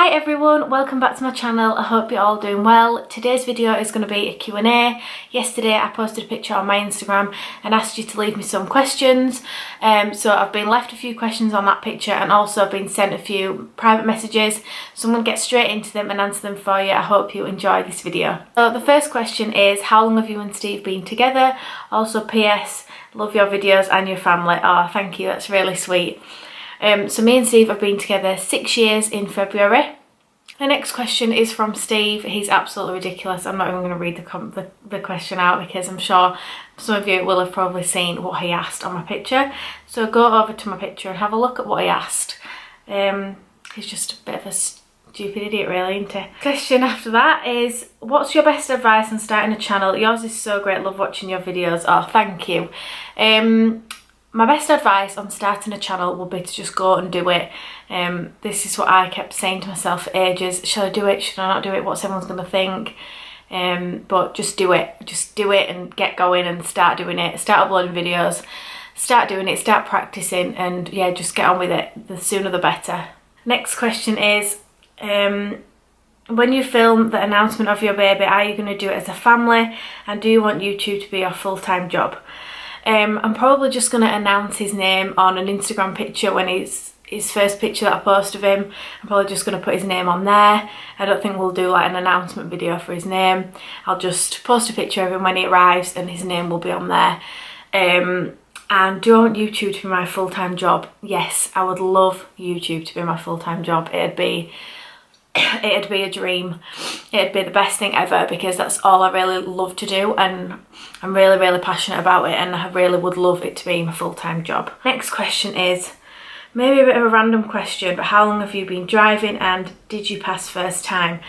Hi everyone, welcome back to my channel. I hope you're all doing well. Today's video is going to be a Q&A. Yesterday I posted a picture on my Instagram and asked you to leave me some questions. So I've been left a few questions on that picture and also been sent a few private messages. So I'm going to get straight into them and answer them for you. I hope you enjoy this video. So the first question is, how long have you and Steve been together? Also PS, love your videos and your family. Oh, thank you, that's really sweet. So me and Steve have been together 6 years in February. The next question is from Steve. He's absolutely ridiculous. I'm not even going to read the question out because I'm sure some of you will have probably seen what he asked on my picture. So go over to my picture and have a look at what he asked. He's just a bit of a stupid idiot really, isn't he? Question after that is, what's your best advice on starting a channel? Yours is so great, love watching your videos. Oh, thank you. My best advice on starting a channel would be to just go and do it. This is what I kept saying to myself for ages. Should I do it? Should I not do it? What's everyone's going to think? But just do it. Just do it and get going and start doing it. Start uploading videos. Start doing it. Start practicing and yeah, just get on with it. The sooner the better. Next question is, when you film the announcement of your baby, are you going to do it as a family? And do you want YouTube to be your full-time job? I'm probably just going to announce his name on an Instagram picture when his first picture that I post of him. I'm probably just going to put his name on there. I don't think we'll do like an announcement video for his name. I'll just post a picture of him when he arrives and his name will be on there. And do I want YouTube to be my full-time job? Yes, I would love YouTube to be my full-time job. It'd be a dream. It'd be the best thing ever because that's all I really love to do and I'm really passionate about it and I really would love it to be my full-time job. Next question is maybe a bit of a random question, but how long have you been driving and did you pass first time?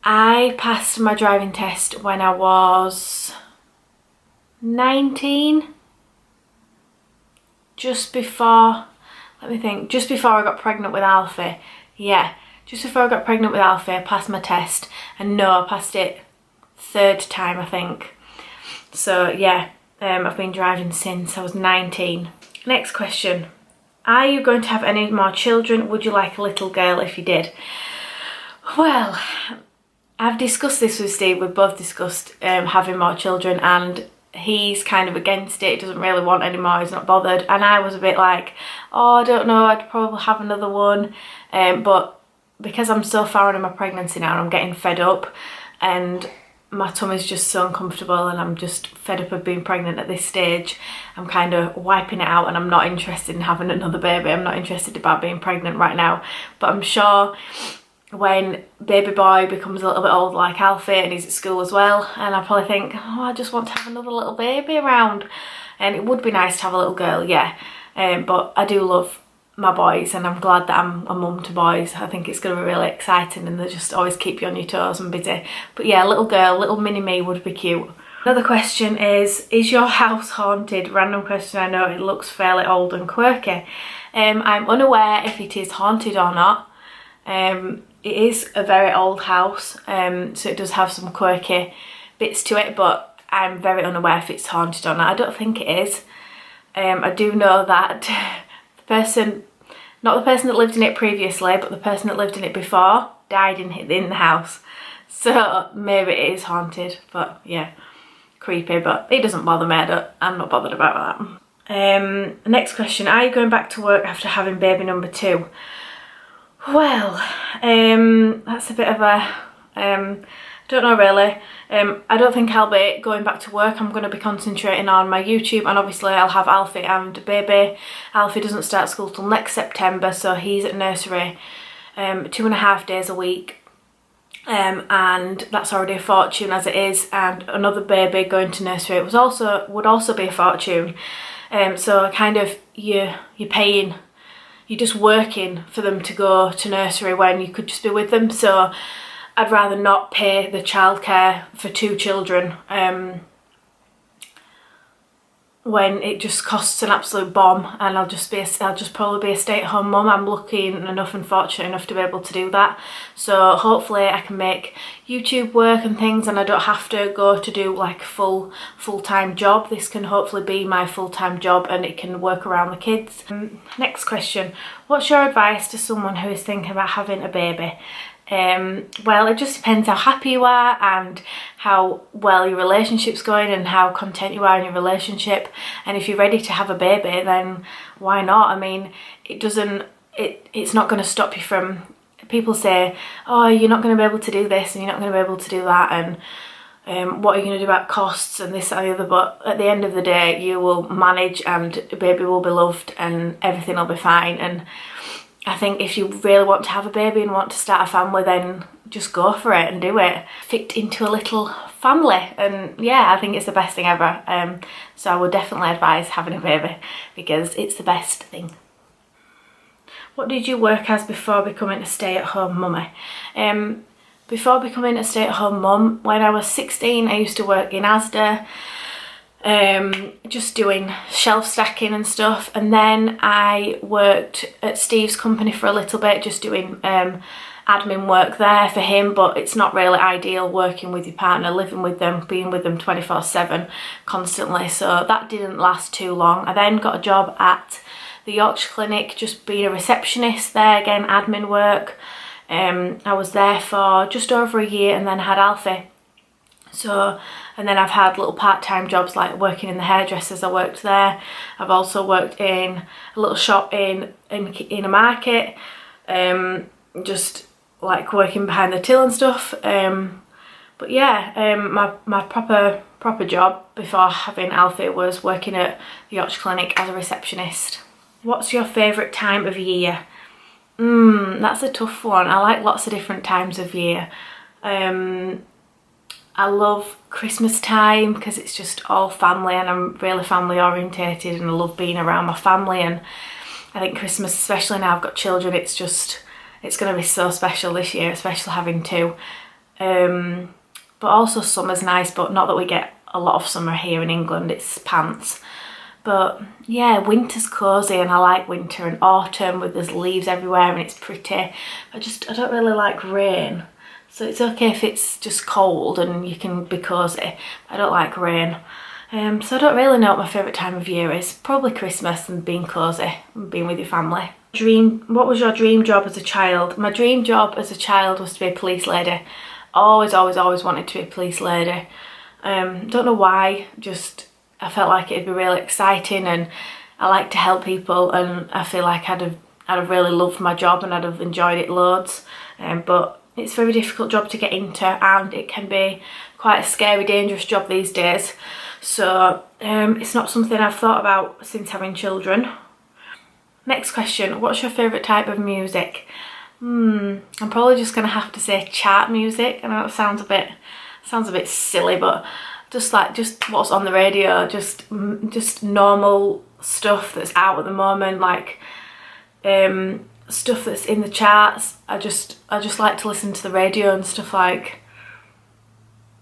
I passed my driving test when I was 19, just before, let me think, just before I got pregnant with Alfie. Yeah. Just before I got pregnant with Alfie, I passed my test and no, I passed it third time I think. So yeah, I've been driving since I was 19. Next question, are you going to have any more children? Would you like a little girl if you did? Well, I've discussed this with Steve, we've both discussed having more children and he's kind of against it, he doesn't really want any more, he's not bothered. And I was a bit like, oh, I don't know, I'd probably have another one, but because I'm so far into my pregnancy now and I'm getting fed up and my tummy's just so uncomfortable and I'm just fed up of being pregnant at this stage, I'm kind of wiping it out and I'm not interested in having another baby. I'm not interested about being pregnant right now, but I'm sure when baby boy becomes a little bit old like Alfie and he's at school as well, and I probably think, oh, I just want to have another little baby around, and it would be nice to have a little girl, yeah. But I do love my boys and I'm glad that I'm a mum to boys. I think it's going to be really exciting and they just always keep you on your toes and busy. But yeah, little girl, little mini me would be cute. Another question is your house haunted? Random question, I know it looks fairly old and quirky. I'm unaware if it is haunted or not. It is a very old house, so it does have some quirky bits to it, but I'm very unaware if it's haunted or not. I don't think it is. I do know that the person, not the person that lived in it previously, but the person that lived in it before died in the house. So maybe it is haunted, but yeah, creepy, but it doesn't bother me. I'm not bothered about that. Next question, are you going back to work after having baby number 2? Well, that's a bit of a, don't know really. I don't think I'll be going back to work. I'm going to be concentrating on my YouTube and obviously I'll have Alfie and baby. Alfie doesn't start school till next September, so he's at nursery 2.5 days a week. And that's already a fortune as it is, and another baby going to nursery would also be a fortune. So kind of you're paying, you're just working for them to go to nursery when you could just be with them. So I'd rather not pay the childcare for 2 children when it just costs an absolute bomb, and I'll just probably be a stay-at-home mum. I'm lucky enough and fortunate enough to be able to do that. So hopefully I can make YouTube work and things, and I don't have to go to do like full-time job. This can hopefully be my full-time job, and it can work around the kids. Next question: what's your advice to someone who is thinking about having a baby? Well, it just depends how happy you are and how well your relationship's going and how content you are in your relationship. And if you're ready to have a baby, then why not? I mean, it's not going to stop you from, people say, oh, you're not going to be able to do this and you're not going to be able to do that, and what are you going to do about costs and this and the other. But at the end of the day, you will manage, and a baby will be loved and everything will be fine. And I think if you really want to have a baby and want to start a family, then just go for it and do it. Fit into a little family, and yeah, I think it's the best thing ever. So I would definitely advise having a baby because it's the best thing. What did you work as before becoming a stay-at-home mummy? Before becoming a stay-at-home mum, when I was 16, I used to work in Asda, just doing shelf stacking and stuff, and then I worked at Steve's company for a little bit, just doing admin work there for him. But it's not really ideal working with your partner, living with them, being with them 24/7 constantly, so that didn't last too long. I then got a job at the Yorkshire Clinic, just being a receptionist there, again admin work. I was there for just over a year, and then I had Alfie. So, and then I've had little part-time jobs like working in the hairdressers. I worked there. I've also worked in a little shop in a market, just like working behind the till and stuff. But yeah, my proper job before having Alfie was working at the Yorkshire Clinic as a receptionist. What's your favourite time of year? That's a tough one. I like lots of different times of year. I love Christmas time because it's just all family, and I'm really family orientated, and I love being around my family. And I think Christmas, especially now I've got children, it's going to be so special this year, especially having two. But also summer's nice, but not that we get a lot of summer here in England, it's pants. But yeah, winter's cosy, and I like winter, and autumn with there's leaves everywhere and it's pretty. I don't really like rain. So it's okay if it's just cold and you can be cosy. I don't like rain. So I don't really know what my favourite time of year is. Probably Christmas and being cosy and being with your family. What was your dream job as a child? My dream job as a child was to be a police lady. Always wanted to be a police lady. Don't know why, just I felt like it'd be really exciting, and I like to help people, and I feel like I'd have really loved my job and I'd have enjoyed it loads. But it's a very difficult job to get into, and it can be quite a scary, dangerous job these days. So it's not something I've thought about since having children. Next question: what's your favourite type of music? I'm probably just going to have to say chart music. I know it sounds a bit silly, but just what's on the radio, just normal stuff that's out at the moment, like stuff that's in the charts. I just like to listen to the radio and stuff like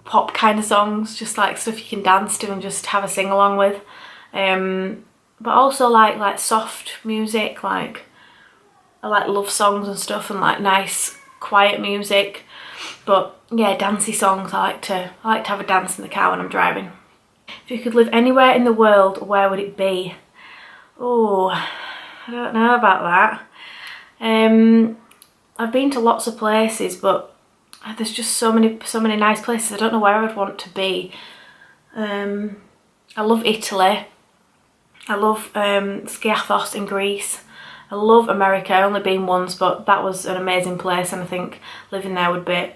pop kind of songs, just like stuff you can dance to and just have a sing along with. But also like soft music, like I like love songs and stuff, and like nice quiet music. But yeah, dancey songs. I like to have a dance in the car when I'm driving. If you could live anywhere in the world, where would it be? Oh, I don't know about that. I've been to lots of places, but there's just so many nice places. I don't know where I'd want to be. I love Italy. I love Skiathos in Greece. I love America. I've only been once, but that was an amazing place, and I think living there would be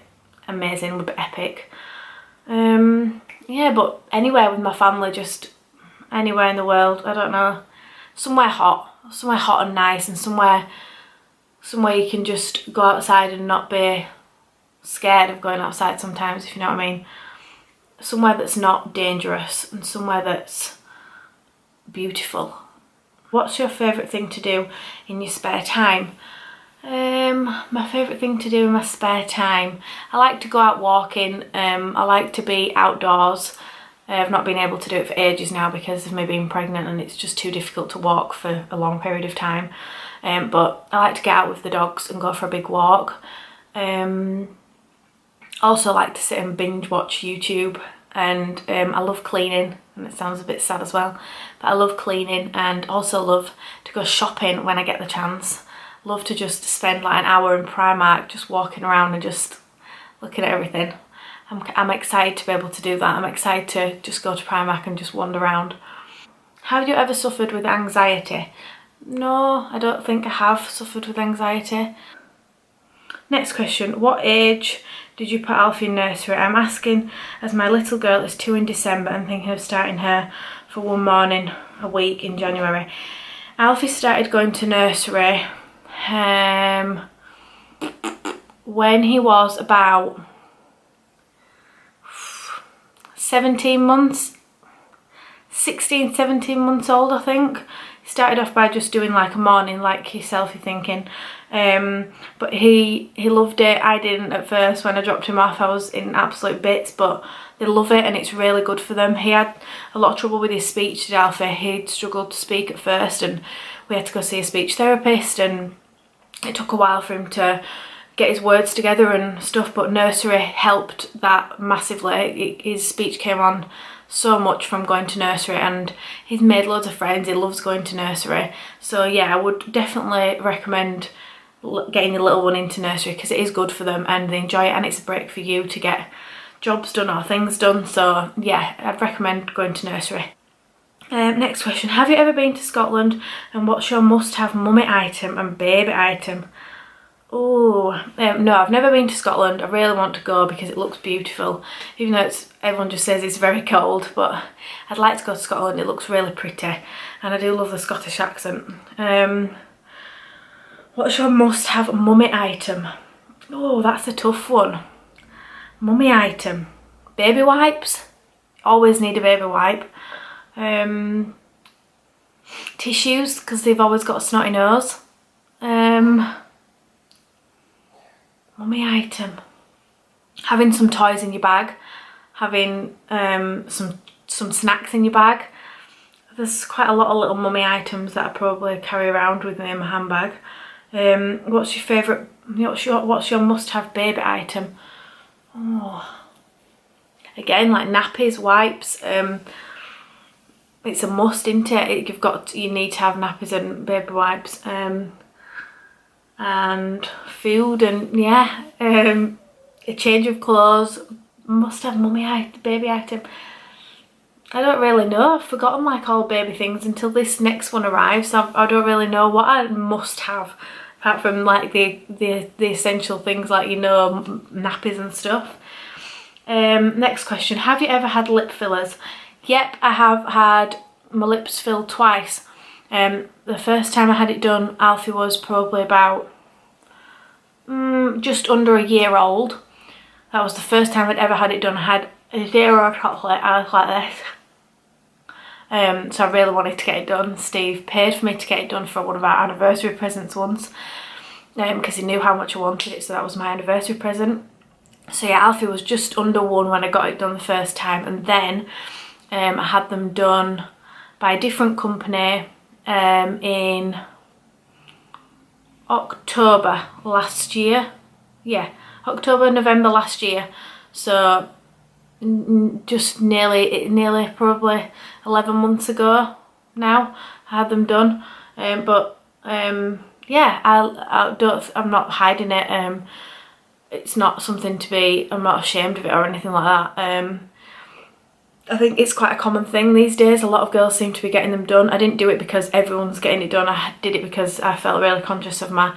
amazing, would be epic. Yeah, but anywhere with my family, just anywhere in the world. I don't know. Somewhere hot and nice, and somewhere you can just go outside and not be scared of going outside sometimes, if you know what I mean. Somewhere that's not dangerous, and somewhere that's beautiful. What's your favourite thing to do in your spare time? My favourite thing to do in my spare time, I like to go out walking. I like to be outdoors. I've not been able to do it for ages now because of me being pregnant, and it's just too difficult to walk for a long period of time. But I like to get out with the dogs and go for a big walk. Also like to sit and binge watch YouTube, and I love cleaning, and it sounds a bit sad as well, but I love cleaning, and also love to go shopping when I get the chance. Love to just spend like an hour in Primark just walking around and just looking at everything. I'm excited to be able to do that. I'm excited to just go to Primark and just wander around. Have you ever suffered with anxiety? No, I don't think I have suffered with anxiety. Next question, what age did you put Alfie in nursery? I'm asking as my little girl is 2 in December and thinking of starting her for one morning a week in January. Alfie started going to nursery when he was about 17 months, 16, 17 months old, I think. He started off by just doing like a morning, like yourself, you're thinking. But he loved it. I didn't at first. When I dropped him off, I was in absolute bits, but they love it and it's really good for them. He had a lot of trouble with his speech, did Alfie. He'd struggled to speak at first, and we had to go see a speech therapist, and it took a while for him to get his words together and stuff, but nursery helped that massively. His speech came on so much from going to nursery, and he's made loads of friends. He loves going to nursery. So yeah, I would definitely recommend getting your little one into nursery because it is good for them and they enjoy it, and it's a break for you to get jobs done or things done. So yeah, I'd recommend going to nursery. Next question, have you ever been to Scotland, and what's your must-have mummy item and baby item? Oh, no, I've never been to Scotland. I really want to go because it looks beautiful, even though everyone just says it's very cold, but I'd like to go to Scotland. It looks really pretty, and I do love the Scottish accent. What's your must-have mummy item? Oh, that's a tough one. Mummy item. Baby wipes. Always need a baby wipe. Tissues, because they've always got a snotty nose. Mummy item. Having some toys in your bag. Having some snacks in your bag. There's quite a lot of little mummy items that I probably carry around with me in my handbag. What's your favourite, what's your must-have baby item? Oh, again, like nappies, wipes. It's a must, isn't it? You need to have nappies and baby wipes. And food, and yeah, a change of clothes. Must have baby item. I don't really know. I've forgotten like all baby things until this next one arrives. I don't really know what I must have, apart from like the essential things like, you know, nappies and stuff. Next question, have you ever had lip fillers? Yep, I have had my lips filled twice. The first time I had it done, Alfie was probably about just under a year old. That was the first time I'd ever had it done. I had a 0 chocolate. I was like this. So I really wanted to get it done. Steve paid for me to get it done for one of our anniversary presents once, because he knew how much I wanted it, so that was my anniversary present. So yeah, Alfie was just under 1 when I got it done the first time, and then I had them done by a different company in October last year. Yeah, October, November last year. So just nearly probably 11 months ago now I had them done. Yeah, I'm not hiding it. It's not something to be, I'm not ashamed of it or anything like that. I think it's quite a common thing these days. A lot of girls seem to be getting them done. I didn't do it because everyone's getting it done. I did it because I felt really conscious of my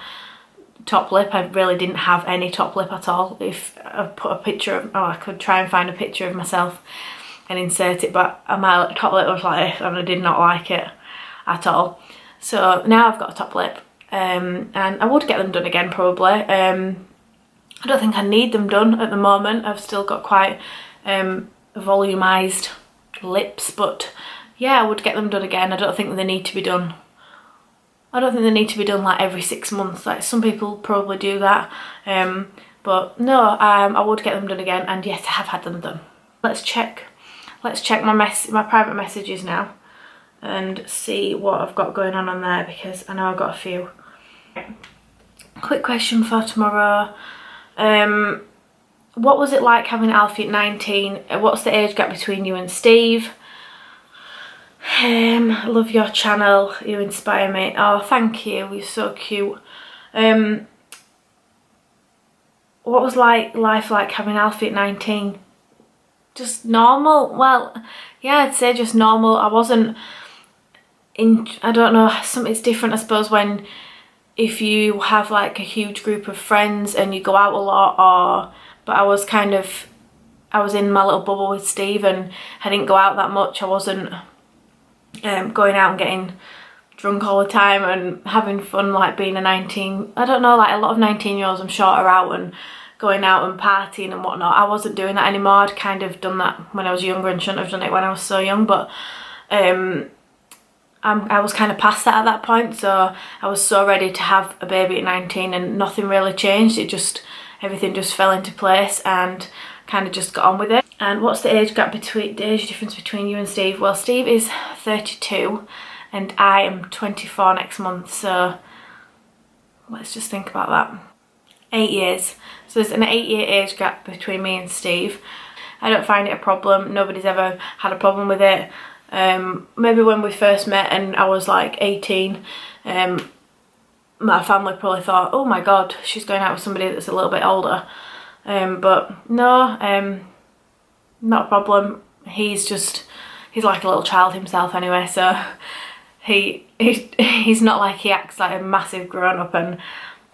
top lip. I really didn't have any top lip at all. If I put a picture of, I could try and find a picture of myself and insert it, but my top lip was like this and I did not like it at all. So now I've got a top lip, and I would get them done again probably. I don't think I need them done at the moment. I've still got quite volumized lips, but yeah, I would get them done again. I don't think they need to be done. I don't think they need to be done like every 6 months, like some people probably do that. But no, I would get them done again, and yes, I have had them done. Let's check let's check my private messages now and see what I've got going on there, because I know I've got a few. Quick question for tomorrow. What was it like having Alfie at 19? What's the age gap between you and Steve? Love your channel, you inspire me. Oh, thank you, you're so cute. What was life like having Alfie at 19? Just normal. Well, yeah, I'd say just normal. I wasn't in, I don't know, it's different I suppose when, if you have like a huge group of friends and you go out a lot, but I was in my little bubble with Steve and I didn't go out that much. I wasn't going out and getting drunk all the time and having fun like being a 19, I don't know, like a lot of 19-year-olds I'm sure are out and going out and partying and whatnot. I wasn't doing that anymore. I'd kind of done that when I was younger and shouldn't have done it when I was so young, but I was kind of past that at that point, so I was so ready to have a baby at 19 and nothing really changed. Everything just fell into place and kind of just got on with it. And what's the age difference between you and Steve? Well, Steve is 32 and I am 24 next month, so let's just think about that. 8 years. So there's an 8-year age gap between me and Steve. I don't find it a problem. Nobody's ever had a problem with it. Maybe when we first met and I was like 18, my family probably thought, oh my god, she's going out with somebody that's a little bit older. But no, not a problem. He's like a little child himself anyway, so he's not like he acts like a massive grown-up, and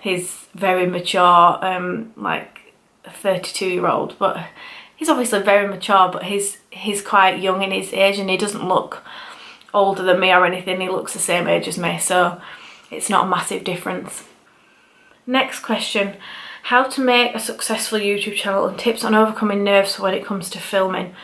he's very mature, like a 32-year-old, but he's obviously very mature, but he's quite young in his age and he doesn't look older than me or anything. He looks the same age as me, so it's not a massive difference. Next question, how to make a successful YouTube channel and tips on overcoming nerves when it comes to filming.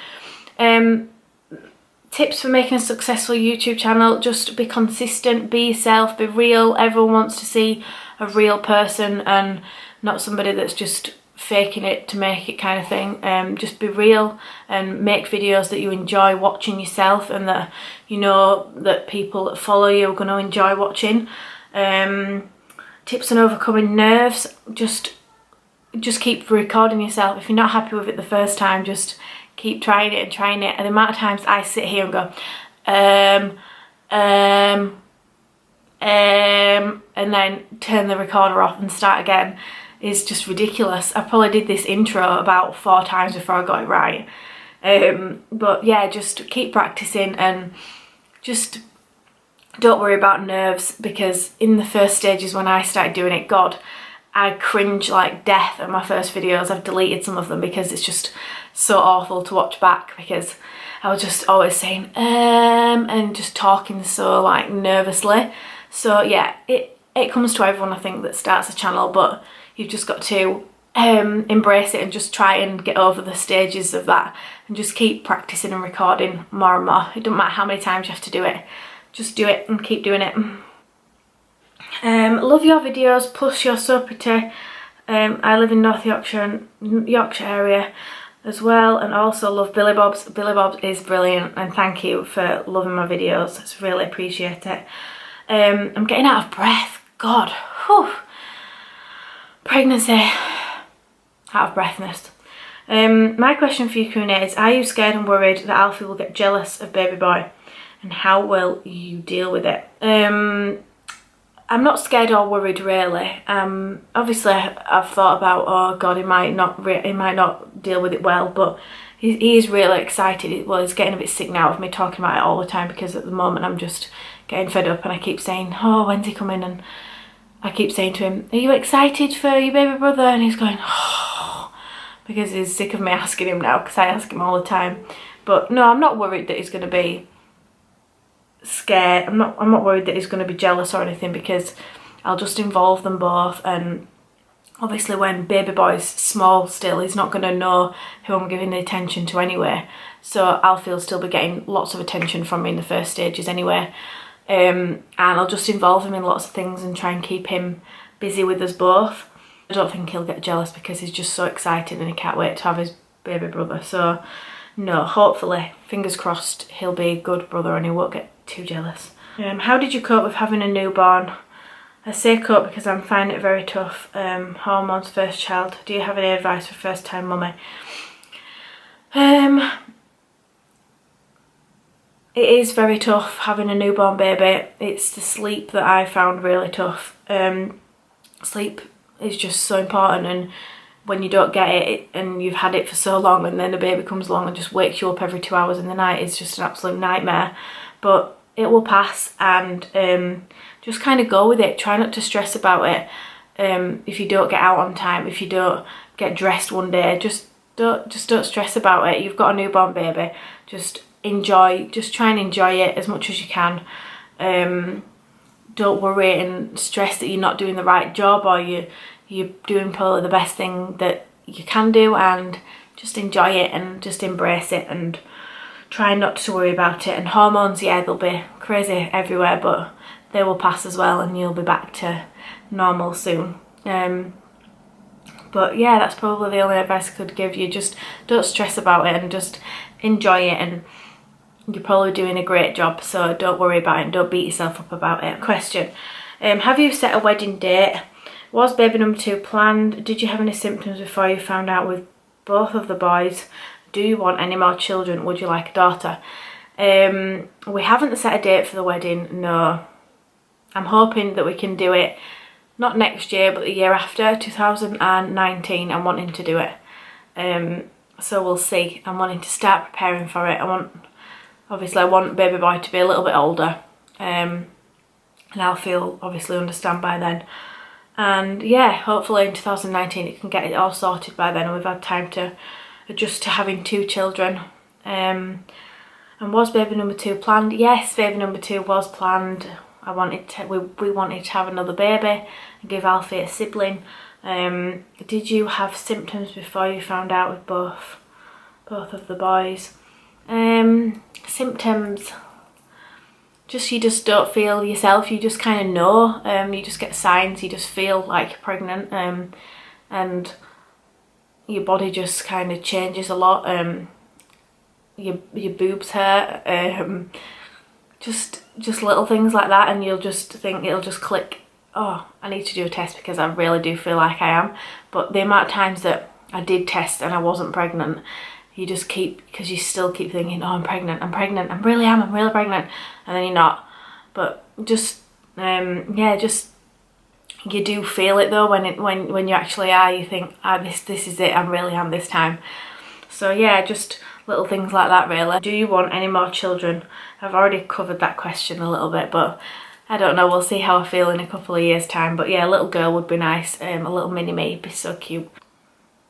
Tips for making a successful YouTube channel: just be consistent, be yourself, be real. Everyone wants to see a real person and not somebody that's just faking it to make it kind of thing. Just be real and make videos that you enjoy watching yourself and that you know that people that follow you are going to enjoy watching. Tips on overcoming nerves: just keep recording yourself. If you're not happy with it the first time, just keep trying it and trying it. And the amount of times I sit here and go and then turn the recorder off and start again is just ridiculous. I probably did this intro about 4 times before I got it right. But yeah, just keep practicing and just don't worry about nerves, because in the first stages when I started doing it, God, I cringe like death at my first videos. I've deleted some of them because it's just so awful to watch back, because I was just always saying and just talking so like nervously. So yeah, it comes to everyone, I think, that starts a channel, but you've just got to embrace it and just try and get over the stages of that and just keep practicing and recording more and more. It doesn't matter how many times you have to do it, just do it and keep doing it. Love your videos, plus you're so pretty. I live in North Yorkshire area as well, and also love Billy Bob's. Billy Bob's is brilliant, and thank you for loving my videos. It's really appreciate it. I'm getting out of breath. God, whew. Pregnancy, out of breathness. My question for you, Kuna, is: are you scared and worried that Alfie will get jealous of baby boy, and how will you deal with it? I'm not scared or worried really. Obviously I've thought about, oh god, he might not deal with it well, but he is really excited. Well, he's getting a bit sick now of me talking about it all the time, because at the moment I'm just getting fed up and I keep saying, oh, when's he coming? And I keep saying to him, are you excited for your baby brother? And he's going, oh, because he's sick of me asking him now, because I ask him all the time. But no, I'm not worried that he's going to be scared. I'm not worried that he's going to be jealous or anything, because I'll just involve them both. And obviously when baby boy's small still, he's not going to know who I'm giving the attention to anyway, so Alfie will still be getting lots of attention from me in the first stages anyway. And I'll just involve him in lots of things and try and keep him busy with us both. I don't think he'll get jealous, because he's just so excited and he can't wait to have his baby brother. So no, hopefully, fingers crossed, he'll be a good brother and he won't get too jealous. How did you cope with having a newborn? I say cope because I'm finding it very tough. Hormones, first child. Do you have any advice for first time mummy? It is very tough having a newborn baby. It's the sleep that I found really tough. Sleep is just so important, and when you don't get it and you've had it for so long and then a baby comes along and just wakes you up every 2 hours in the night, it's just an absolute nightmare. But it will pass, and just kind of go with it. Try not to stress about it. If you don't get out on time, if you don't get dressed one day, just don't stress about it. You've got a newborn baby. Just try and enjoy it as much as you can. Don't worry and stress that you're not doing the right job, or you're doing probably the best thing that you can do, and just enjoy it and just embrace it and try not to worry about it. And hormones, yeah, they'll be crazy everywhere, but they will pass as well and you'll be back to normal soon. But yeah, that's probably the only advice I could give you. Just don't stress about it and just enjoy it, and you're probably doing a great job, so don't worry about it and don't beat yourself up about it. Question, have you set a wedding date? Was baby number 2 planned? Did you have any symptoms before you found out with both of the boys? Do you want any more children? Would you like a daughter? We haven't set a date for the wedding, no. I'm hoping that we can do it, not next year, but the year after, 2019. I'm wanting to do it. So we'll see. I'm wanting to start preparing for it. Obviously I want baby boy to be a little bit older. And Alfie will obviously understand by then. And yeah, hopefully in 2019 it can get it all sorted by then, and we've had time to adjust to having 2 children. And was baby number 2 planned? Yes, baby number 2 was planned. We wanted to have another baby and give Alfie a sibling. Did you have symptoms before you found out with both of the boys? Symptoms, you just don't feel yourself. You just kind of know. You just get signs. You just feel like you're pregnant, and your body just kind of changes a lot. Your boobs hurt. Just little things like that, and you'll just think, it'll just click. Oh, I need to do a test because I really do feel like I am. But the amount of times that I did test and I wasn't pregnant, because you still keep thinking, oh, I'm pregnant, I really pregnant, and then you're not. But you do feel it though when you actually are. You think, this is it, I really am this time. So yeah, just little things like that really. Do you want any more children? I've already covered that question a little bit, but I don't know, we'll see how I feel in a couple of years time. But yeah, a little girl would be nice. A little mini me would be so cute.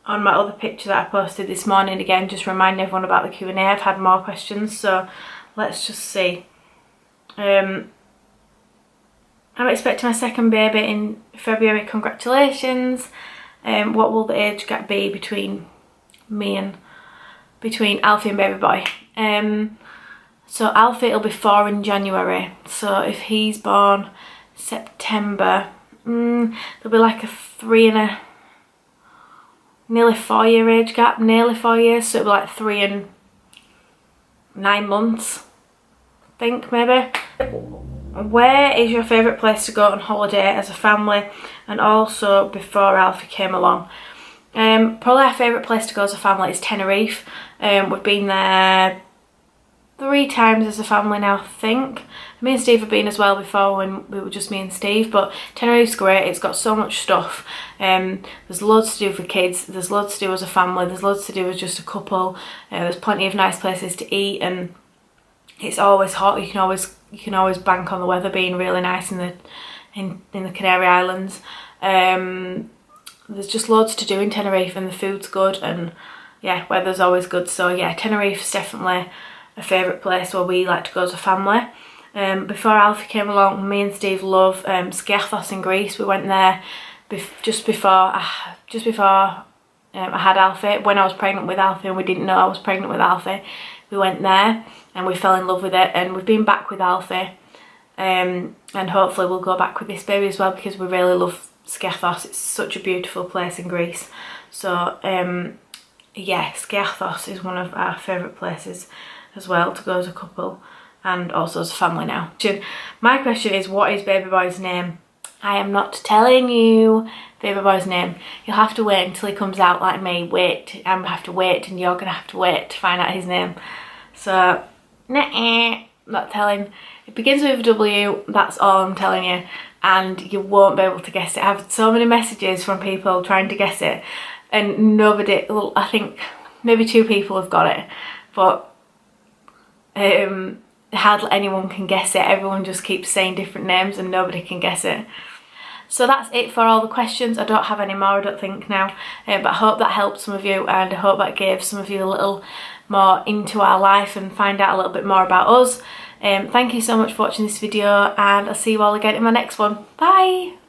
On my other picture that I posted this morning, again, just remind everyone about the Q&A. I've had more questions, so let's just see. I'm expecting my second baby in February. Congratulations. What will the age gap be between Alfie and baby boy? So Alfie will be 4 in January. So if he's born September, there'll be like a 3 and a nearly 4 year age gap, nearly 4 years. So it'll be like 3 and 9 months, I think, maybe. Where is your favourite place to go on holiday as a family, and also before Alfie came along? Probably our favourite place to go as a family is Tenerife. We've been there 3 times as a family now, I think. Me and Steve have been as well before, when we were just me and Steve, but Tenerife's great. It's got so much stuff. There's loads to do for kids, there's loads to do as a family, there's loads to do as just a couple. There's plenty of nice places to eat, and it's always hot. You can always bank on the weather being really nice in the Canary Islands. There's just loads to do in Tenerife, and the food's good, and yeah, weather's always good. So yeah, Tenerife's definitely a favourite place where we like to go as a family. Before Alfie came along, me and Steve love Skiathos in Greece. We went there just before I had Alfie. When I was pregnant with Alfie and we didn't know I was pregnant with Alfie, we went there and we fell in love with it, and we've been back with Alfie, and hopefully we'll go back with this baby as well, because we really love Skiathos. It's such a beautiful place in Greece. So yeah, Skiathos is one of our favourite places as well to go as a couple and also as a family now. My question is, what is baby boy's name? I am not telling you baby boy's name. You'll have to wait until he comes out like me. Wait, I'm gonna have to wait and you're gonna have to wait to find out his name. So, nah, not telling. It begins with a W, that's all I'm telling you, and you won't be able to guess it. I've had so many messages from people trying to guess it and nobody, well, I think maybe 2 people have got it, but hardly anyone can guess it. Everyone just keeps saying different names and nobody can guess it. So that's it for all the questions. I don't have any more, I don't think now, but I hope that helped some of you, and I hope that gave some of you a little more into our life and find out a little bit more about us. Thank you so much for watching this video, and I'll see you all again in my next one. Bye!